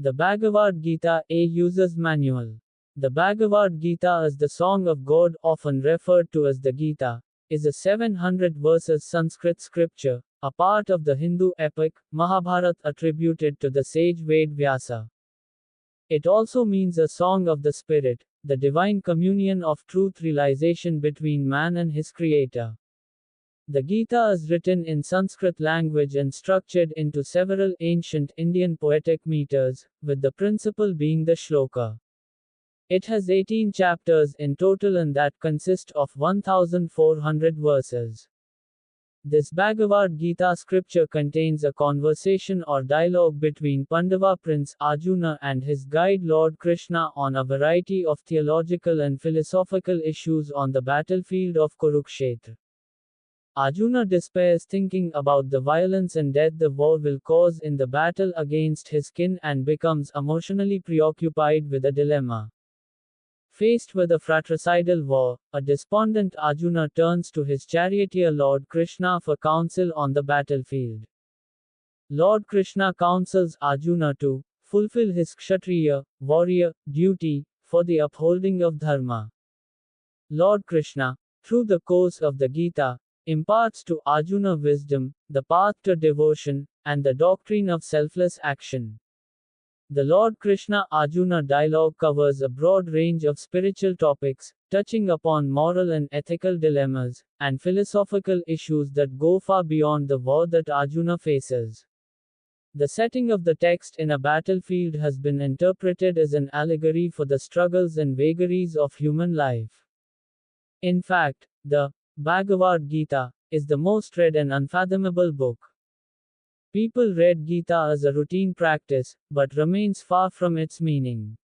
The Bhagavad-Gita, a user's manual. The Bhagavad-Gita is the song of God, often referred to as the Gita, is a 700 verses Sanskrit scripture, a part of the Hindu epic, Mahabharata attributed to the sage Ved Vyasa. It also means a song of the spirit, the divine communion of truth realization between man and his creator. The Gita is written in Sanskrit language and structured into several ancient Indian poetic meters, with the principal being the shloka. It has 18 chapters in total and that consist of 1400 verses. This Bhagavad Gita scripture contains a conversation or dialogue between Pandava Prince Arjuna and his guide Lord Krishna on a variety of theological and philosophical issues on the battlefield of Kurukshetra. Arjuna despairs thinking about the violence and death the war will cause in the battle against his kin and becomes emotionally preoccupied with a dilemma. Faced with a fratricidal war, a despondent Arjuna turns to his charioteer Lord Krishna for counsel on the battlefield. Lord Krishna counsels Arjuna to fulfill his Kshatriya, warrior, duty, for the upholding of Dharma. Lord Krishna, through the course of the Gita, imparts to Arjuna wisdom, the path to devotion, and the doctrine of selfless action. The Lord Krishna Arjuna dialogue covers a broad range of spiritual topics, touching upon moral and ethical dilemmas, and philosophical issues that go far beyond the war that Arjuna faces. The setting of the text in a battlefield has been interpreted as an allegory for the struggles and vagaries of human life. In fact, the Bhagavad-Gita is the most read and unfathomable book. People read Gita as a routine practice, but remains far from its meaning.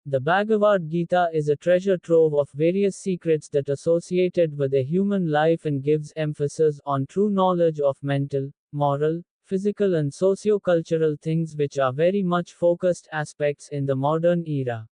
The Bhagavad-Gita is a treasure trove of various secrets that associated with a human life and gives emphasis on true knowledge of mental, moral, physical and socio-cultural things which are very much focused aspects in the modern era.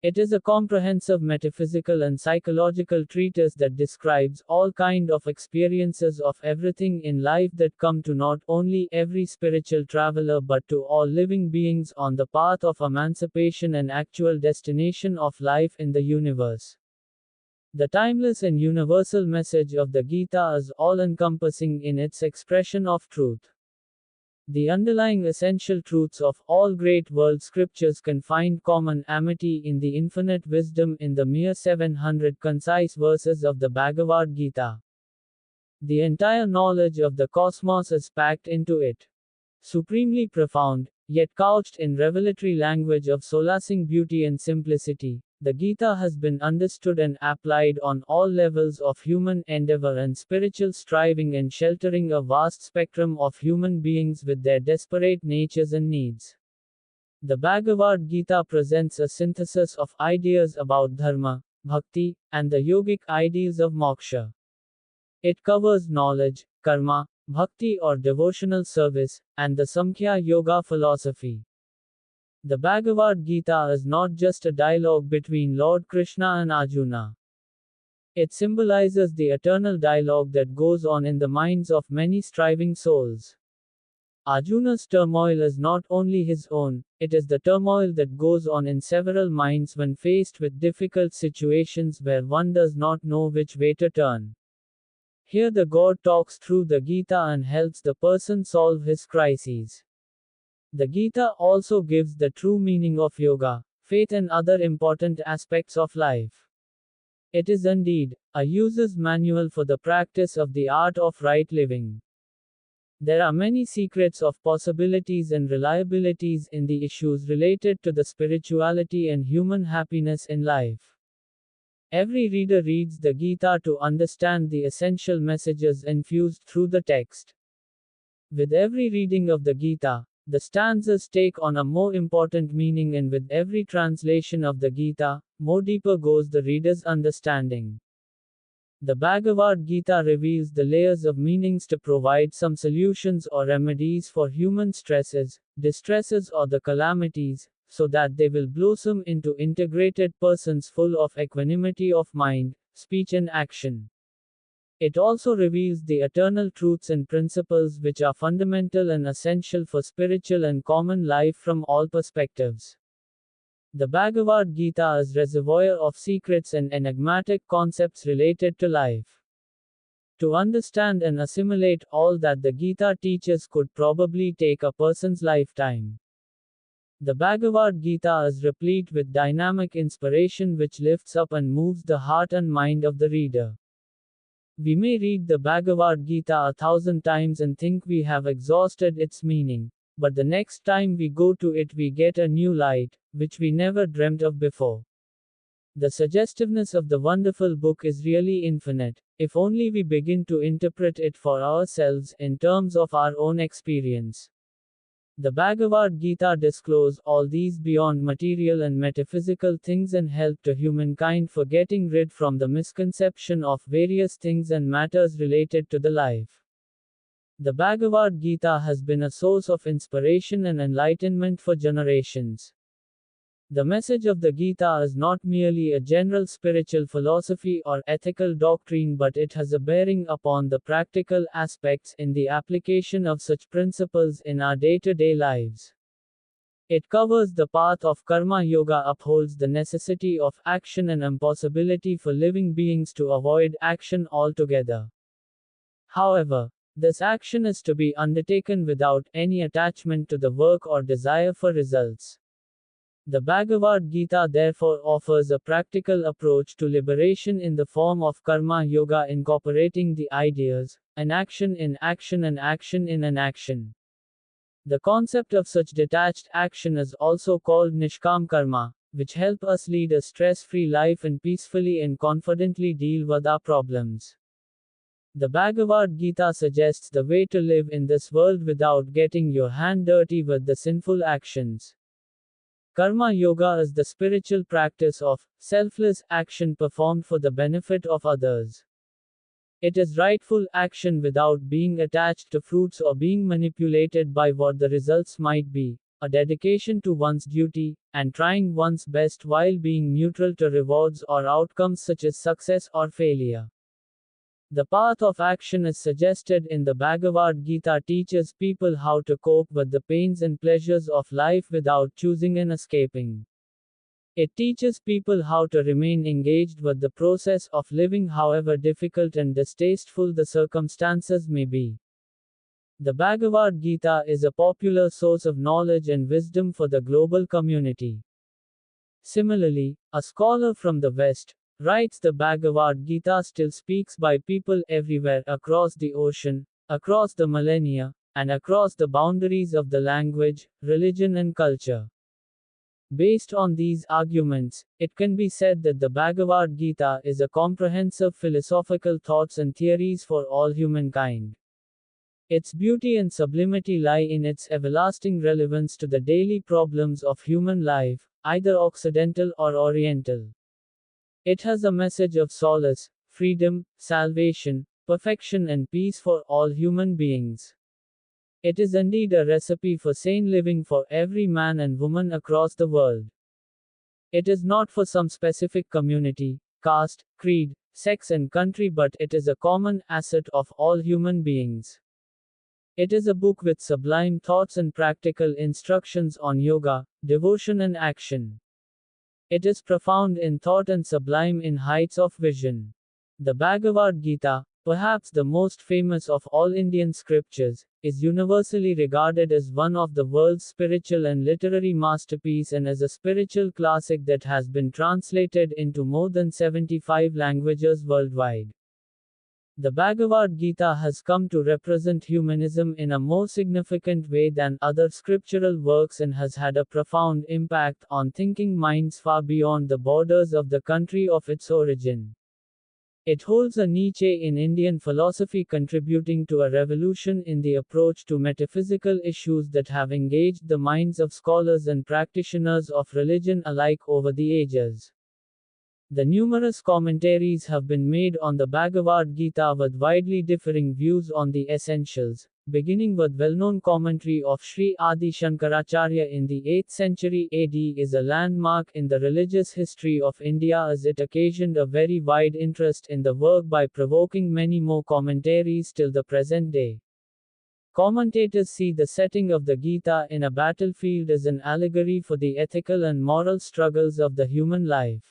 It is a comprehensive metaphysical and psychological treatise that describes all kind of experiences of everything in life that come to not only every spiritual traveler but to all living beings on the path of emancipation and actual destination of life in the universe. The timeless and universal message of the Gita is all-encompassing in its expression of truth. The underlying essential truths of all great world scriptures can find common amity in the infinite wisdom in the mere 700 concise verses of the Bhagavad Gita. The entire knowledge of the cosmos is packed into it. Supremely profound, yet couched in revelatory language of solacing beauty and simplicity, the Gita has been understood and applied on all levels of human endeavor and spiritual striving and sheltering a vast spectrum of human beings with their desperate natures and needs. The Bhagavad Gita presents a synthesis of ideas about dharma, bhakti, and the yogic ideals of moksha. It covers knowledge, karma, bhakti or devotional service, and the Samkhya Yoga philosophy. The Bhagavad Gita is not just a dialogue between Lord Krishna and Arjuna. It symbolizes the eternal dialogue that goes on in the minds of many striving souls. Arjuna's turmoil is not only his own, it is the turmoil that goes on in several minds when faced with difficult situations where one does not know which way to turn. Here the God talks through the Gita and helps the person solve his crises. The Gita also gives the true meaning of yoga, faith and other important aspects of life. It is indeed a user's manual for the practice of the art of right living. There are many secrets of possibilities and reliabilities in the issues related to the spirituality and human happiness in life. Every reader reads the Gita to understand the essential messages infused through the text. With every reading of the Gita, the stanzas take on a more important meaning, and with every translation of the Gita, more deeper goes the reader's understanding. The Bhagavad Gita reveals the layers of meanings to provide some solutions or remedies for human stresses, distresses or the calamities, so that they will blossom into integrated persons full of equanimity of mind, speech and action. It also reveals the eternal truths and principles which are fundamental and essential for spiritual and common life from all perspectives. The Bhagavad-Gita is a reservoir of secrets and enigmatic concepts related to life. To understand and assimilate all that the Gita teaches could probably take a person's lifetime. The Bhagavad-Gita is replete with dynamic inspiration which lifts up and moves the heart and mind of the reader. We may read the Bhagavad-Gita 1,000 times and think we have exhausted its meaning, but the next time we go to it we get a new light, which we never dreamt of before. The suggestiveness of the wonderful book is really infinite, if only we begin to interpret it for ourselves in terms of our own experience. The Bhagavad-Gita discloses all these beyond material and metaphysical things and help to humankind for getting rid from the misconception of various things and matters related to the life. The Bhagavad-Gita has been a source of inspiration and enlightenment for generations. The message of the Gita is not merely a general spiritual philosophy or ethical doctrine, but it has a bearing upon the practical aspects in the application of such principles in our day-to-day lives. It covers the path of karma yoga, upholds the necessity of action and impossibility for living beings to avoid action altogether. However, this action is to be undertaken without any attachment to the work or desire for results. The Bhagavad-Gita therefore offers a practical approach to liberation in the form of karma yoga, incorporating the ideas, an action in action and action in an action. The concept of such detached action is also called nishkam karma, which help us lead a stress-free life and peacefully and confidently deal with our problems. The Bhagavad-Gita suggests the way to live in this world without getting your hand dirty with the sinful actions. Karma yoga is the spiritual practice of selfless action performed for the benefit of others. It is rightful action without being attached to fruits or being manipulated by what the results might be, a dedication to one's duty, and trying one's best while being neutral to rewards or outcomes such as success or failure. The path of action is suggested in the Bhagavad-Gita teaches people how to cope with the pains and pleasures of life without choosing and escaping. It teaches people how to remain engaged with the process of living however difficult and distasteful the circumstances may be. The Bhagavad-Gita is a popular source of knowledge and wisdom for the global community. Similarly, a scholar from the West writes the Bhagavad-Gita still speaks by people everywhere across the ocean, across the millennia, and across the boundaries of the language, religion and culture. Based on these arguments, it can be said that the Bhagavad-Gita is a comprehensive philosophical thoughts and theories for all humankind. Its beauty and sublimity lie in its everlasting relevance to the daily problems of human life, either Occidental or Oriental. It has a message of solace, freedom, salvation, perfection and peace for all human beings. It is indeed a recipe for sane living for every man and woman across the world. It is not for some specific community, caste, creed, sex and country, but it is a common asset of all human beings. It is a book with sublime thoughts and practical instructions on yoga, devotion and action. It is profound in thought and sublime in heights of vision. The Bhagavad-Gita, perhaps the most famous of all Indian scriptures, is universally regarded as one of the world's spiritual and literary masterpieces and as a spiritual classic that has been translated into more than 75 languages worldwide. The Bhagavad-Gita has come to represent humanism in a more significant way than other scriptural works and has had a profound impact on thinking minds far beyond the borders of the country of its origin. It holds a niche in Indian philosophy, contributing to a revolution in the approach to metaphysical issues that have engaged the minds of scholars and practitioners of religion alike over the ages. The numerous commentaries have been made on the Bhagavad-Gita with widely differing views on the essentials, beginning with well-known commentary of Sri Adi Shankaracharya in the 8th century AD, is a landmark in the religious history of India, as it occasioned a very wide interest in the work by provoking many more commentaries till the present day. Commentators see the setting of the Gita in a battlefield as an allegory for the ethical and moral struggles of the human life.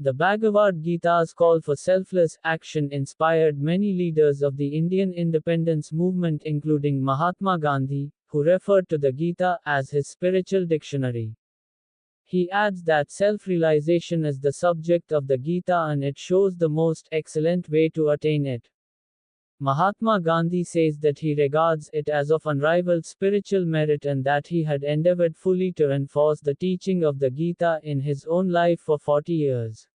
The Bhagavad-Gita's call for selfless action inspired many leaders of the Indian independence movement, including Mahatma Gandhi, who referred to the Gita as his spiritual dictionary. He adds that self-realization is the subject of the Gita and it shows the most excellent way to attain it. Mahatma Gandhi says that he regards it as of unrivaled spiritual merit and that he had endeavored fully to enforce the teaching of the Gita in his own life for 40 years.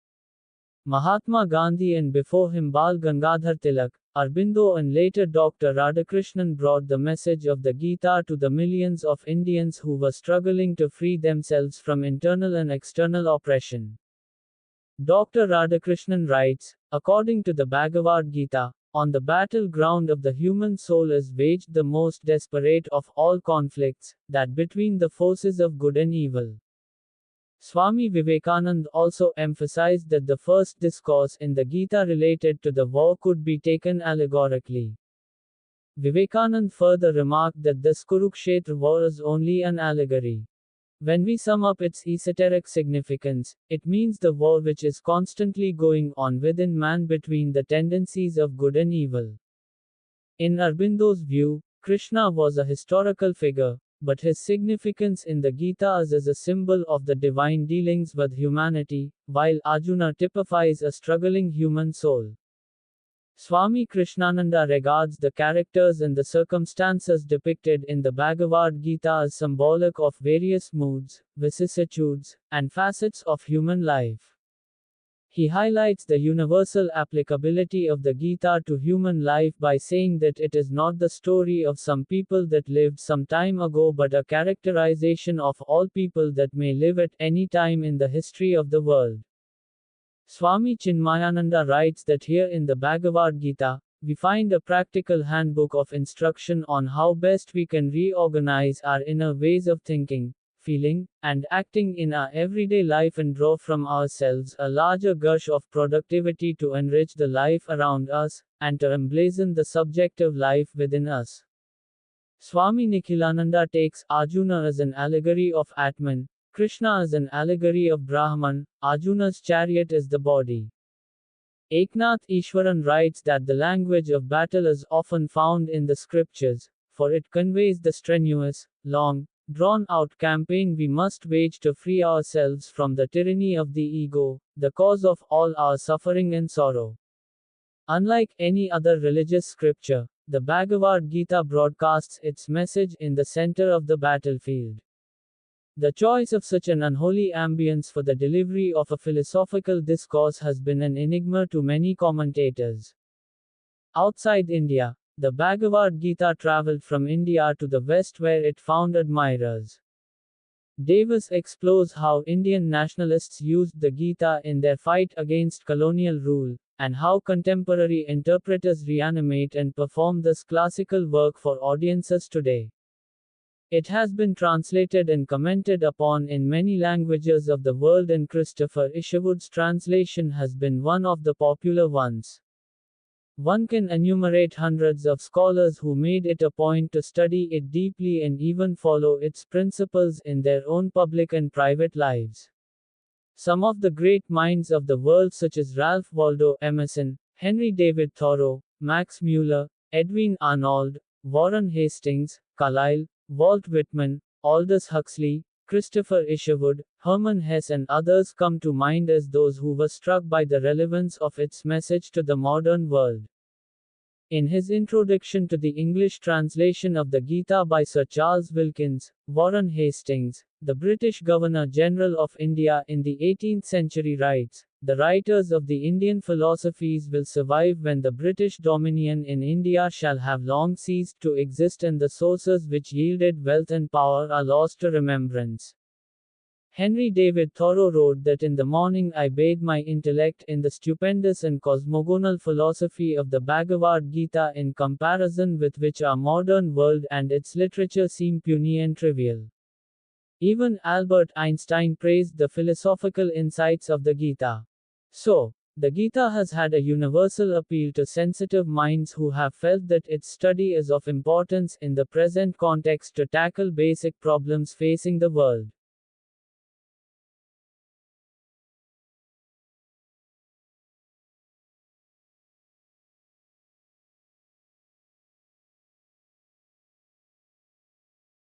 Mahatma Gandhi and before him Bal Gangadhar Tilak, Aurobindo and later Dr. Radhakrishnan brought the message of the Gita to the millions of Indians who were struggling to free themselves from internal and external oppression. Dr. Radhakrishnan writes, according to the Bhagavad-Gita, on the battleground of the human soul is waged the most desperate of all conflicts, that between the forces of good and evil. Swami Vivekananda also emphasized that the first discourse in the Gita related to the war could be taken allegorically. Vivekananda further remarked that this Kurukshetra war is only an allegory. When we sum up its esoteric significance, it means the war which is constantly going on within man between the tendencies of good and evil. In Aurobindo's view, Krishna was a historical figure, but his significance in the Gita is as a symbol of the divine dealings with humanity, while Arjuna typifies a struggling human soul. Swami Krishnananda regards the characters and the circumstances depicted in the Bhagavad-Gita as symbolic of various moods, vicissitudes, and facets of human life. He highlights the universal applicability of the Gita to human life by saying that it is not the story of some people that lived some time ago but a characterization of all people that may live at any time in the history of the world. Swami Chinmayananda writes that here in the Bhagavad-Gita, we find a practical handbook of instruction on how best we can reorganize our inner ways of thinking, feeling, and acting in our everyday life and draw from ourselves a larger gush of productivity to enrich the life around us, and to emblazon the subjective life within us. Swami Nikhilananda takes Arjuna as an allegory of Atman, Krishna is an allegory of Brahman, Arjuna's chariot is the body. Eknath Ishwaran writes that the language of battle is often found in the scriptures, for it conveys the strenuous, long, drawn-out campaign we must wage to free ourselves from the tyranny of the ego, the cause of all our suffering and sorrow. Unlike any other religious scripture, the Bhagavad-Gita broadcasts its message in the center of the battlefield. The choice of such an unholy ambience for the delivery of a philosophical discourse has been an enigma to many commentators. Outside India, the Bhagavad-Gita traveled from India to the West where it found admirers. Davis explores how Indian nationalists used the Gita in their fight against colonial rule, and how contemporary interpreters reanimate and perform this classical work for audiences today. It has been translated and commented upon in many languages of the world, and Christopher Isherwood's translation has been one of the popular ones. One can enumerate hundreds of scholars who made it a point to study it deeply and even follow its principles in their own public and private lives. Some of the great minds of the world, such as Ralph Waldo Emerson, Henry David Thoreau, Max Muller, Edwin Arnold, Warren Hastings, Carlyle, Walt Whitman, Aldous Huxley, Christopher Isherwood, Hermann Hesse and others come to mind as those who were struck by the relevance of its message to the modern world. In his introduction to the English translation of the Gita by Sir Charles Wilkins, Warren Hastings, the British Governor-General of India in the 18th century writes, "The writers of the Indian philosophies will survive when the British dominion in India shall have long ceased to exist and the sources which yielded wealth and power are lost to remembrance." Henry David Thoreau wrote that in the morning I bathe my intellect in the stupendous and cosmogonal philosophy of the Bhagavad-Gita, in comparison with which our modern world and its literature seem puny and trivial. Even Albert Einstein praised the philosophical insights of the Gita. So, the Gita has had a universal appeal to sensitive minds who have felt that its study is of importance in the present context to tackle basic problems facing the world.